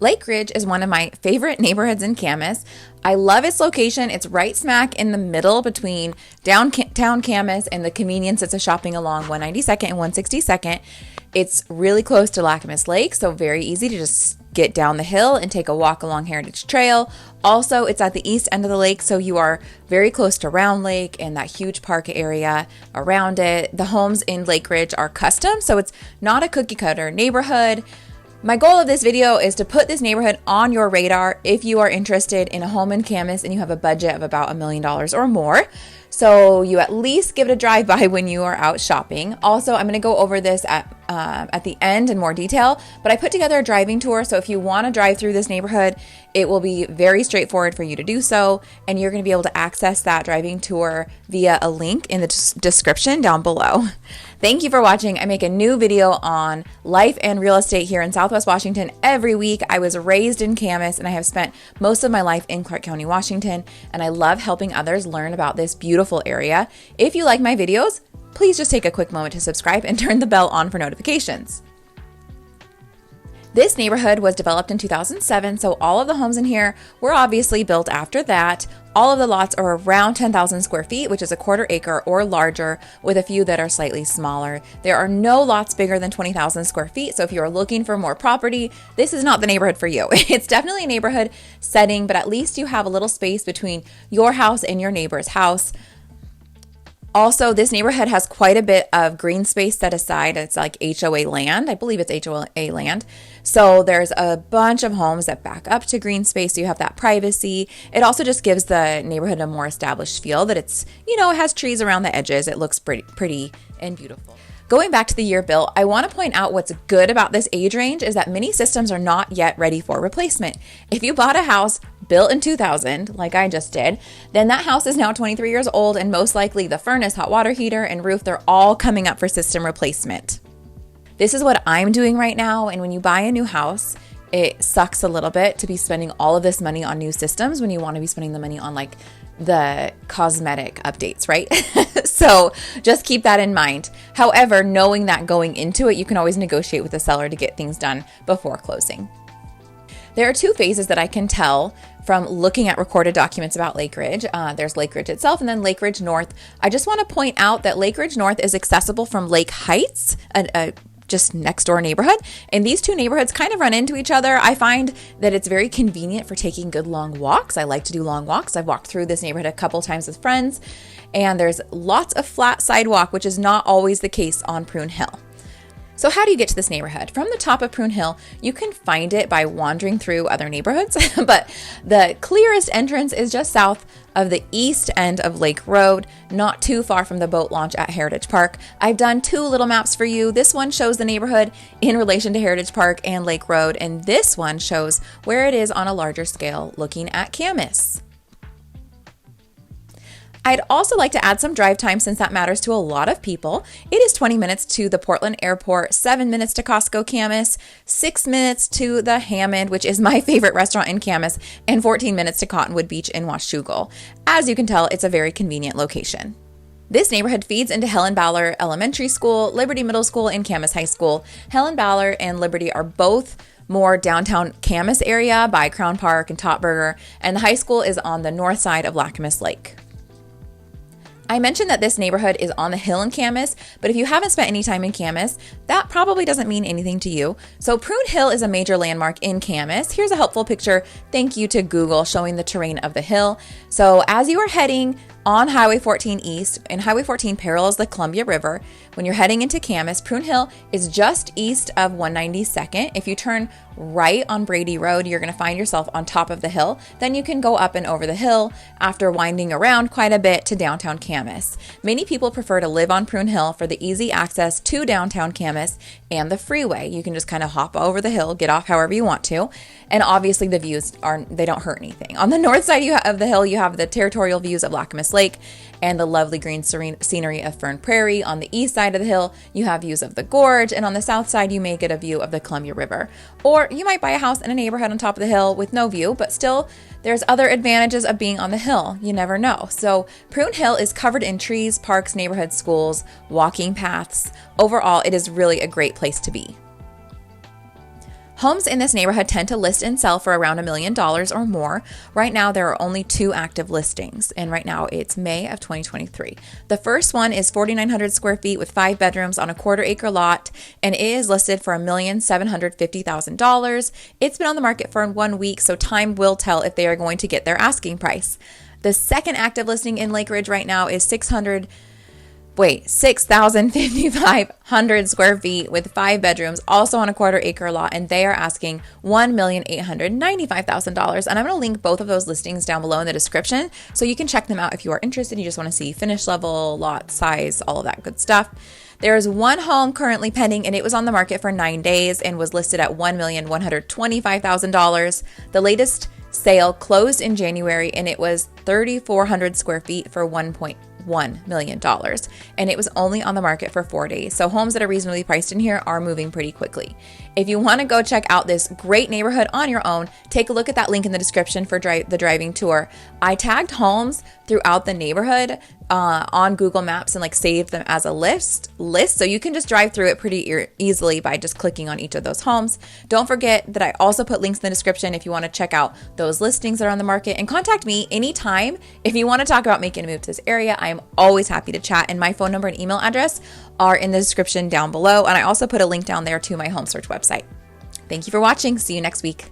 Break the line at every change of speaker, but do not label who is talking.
Lakeridge is one of my favorite neighborhoods in Camas. I love its location. It's right smack in the middle between downtown Camas and the convenience it's a shopping along 192nd and 162nd. It's really close to Lacamas Lake, so very easy to just get down the hill and take a walk along Heritage Trail. Also, it's at the east end of the lake, so you are very close to Round Lake and that huge park area around it. The homes in Lakeridge are custom, so it's not a cookie cutter neighborhood. My goal of this video is to put this neighborhood on your radar if you are interested in a home in Camas and you have a budget of about $1 million or more. So you at least give it a drive-by when you are out shopping. Also, I'm going to go over this at the end in more detail, but I put together a driving tour. So if you want to drive through this neighborhood, it will be very straightforward for you to do so. And you're going to be able to access that driving tour via a link in the description down below. Thank you for watching. I make a new video on life and real estate here in Southwest Washington every week. I was raised in Camas and I have spent most of my life in Clark County, Washington, and I love helping others learn about this beautiful area. If you like my videos, please just take a quick moment to subscribe and turn the bell on for notifications. This neighborhood was developed in 2007, so all of the homes in here were obviously built after that. All of the lots are around 10,000 square feet, which is a quarter acre or larger, with a few that are slightly smaller. There are no lots bigger than 20,000 square feet, so if you are looking for more property, this is not the neighborhood for you. It's definitely a neighborhood setting, but at least you have a little space between your house and your neighbor's house. Also, this neighborhood has quite a bit of green space set aside. It's like HOA land. I believe it's HOA land. So there's a bunch of homes that back up to green space. So you have that privacy. It also just gives the neighborhood a more established feel that it's, it has trees around the edges. It looks pretty and beautiful. Going back to the year built, I want to point out what's good about this age range is that many systems are not yet ready for replacement. If you bought a house built in 2000, like I just did, then that house is now 23 years old and most likely the furnace, hot water heater, and roof, they're all coming up for system replacement. This is what I'm doing right now, and when you buy a new house, it sucks a little bit to be spending all of this money on new systems when you want to be spending the money on like the cosmetic updates, right? So just keep that in mind. However, knowing that going into it, you can always negotiate with the seller to get things done before closing. There are two phases that I can tell from looking at recorded documents about Lakeridge. There's Lakeridge itself and then Lakeridge North. I just want to point out that Lakeridge North is accessible from Lake Heights, just next door neighborhood. And these two neighborhoods kind of run into each other. I find that it's very convenient for taking good long walks. I like to do long walks. I've walked through this neighborhood a couple times with friends, and there's lots of flat sidewalk, which is not always the case on Prune Hill. So how do you get to this neighborhood? From the top of Prune Hill, you can find it by wandering through other neighborhoods, but the clearest entrance is just south of the east end of Lake Road, not too far from the boat launch at Heritage Park. I've done two little maps for you. This one shows the neighborhood in relation to Heritage Park and Lake Road, and this one shows where it is on a larger scale looking at Camas. I'd also like to add some drive time since that matters to a lot of people. It is 20 minutes to the Portland Airport, 7 minutes to Costco Camas, 6 minutes to the Hammond, which is my favorite restaurant in Camas, and 14 minutes to Cottonwood Beach in 𝐥𝐤𝐤. As you can tell, it's a very convenient location. This neighborhood feeds into Helen Bowler Elementary School, Liberty Middle School, and Camas High School. Helen Bowler and Liberty are both more downtown Camas area by Crown Park and Topburger, and the high school is on the north side of Lacamas Lake. I mentioned that this neighborhood is on the hill in Camas, but if you haven't spent any time in Camas, that probably doesn't mean anything to you. So Prune Hill is a major landmark in Camas. Here's a helpful picture, thank you to Google, showing the terrain of the hill. So as you are heading on Highway 14 East, and Highway 14 parallels the Columbia River, when you're heading into Camas, Prune Hill is just east of 192nd. If you turn right on Brady Road, you're going to find yourself on top of the hill. Then you can go up and over the hill after winding around quite a bit to downtown Camas. Many people prefer to live on Prune Hill for the easy access to downtown Camas and the freeway. You can just kind of hop over the hill, get off however you want to. And obviously the views they don't hurt anything. On the north side of the hill, you have the territorial views of Lacamas Lake and the lovely green scenery of Fern Prairie. On the east side of the hill, you have views of the gorge, and on the south side, you may get a view of the Columbia River. Or you might buy a house in a neighborhood on top of the hill with no view, but still, there's other advantages of being on the hill. You never know. So Prune Hill is covered in trees, parks, neighborhood schools, walking paths. Overall, it is really a great place to be. Homes in this neighborhood tend to list and sell for around $1 million or more. Right now, there are only 2 active listings, and right now it's May of 2023. The first one is 4,900 square feet with 5 bedrooms on a 1/4 acre lot, and it is listed for $1,750,000. It's been on the market for 1 week, so time will tell if they are going to get their asking price. The second active listing in Lakeridge right now is 6,500 square feet with 5 bedrooms, also on a 1/4 acre lot, and they are asking $1,895,000. And I'm going to link both of those listings down below in the description so you can check them out if you are interested. You just want to see finish level, lot size, all of that good stuff. There is one home currently pending, and it was on the market for 9 days and was listed at $1,125,000. The latest sale closed in January, and it was 3,400 square feet for $1.1 million, and it was only on the market for 4 days. So homes that are reasonably priced in here are moving pretty quickly. If you want to go check out this great neighborhood on your own, take a look at that link in the description for the driving tour. I tagged homes throughout the neighborhood on Google Maps and saved them as a list, so you can just drive through it pretty easily by just clicking on each of those homes. Don't forget that I also put links in the description if you want to check out those listings that are on the market, and contact me anytime if you want to talk about making a move to this area. I am always happy to chat, and my phone number and email address are in the description down below, and I also put a link down there to my home search website. Thank you for watching. See you next week.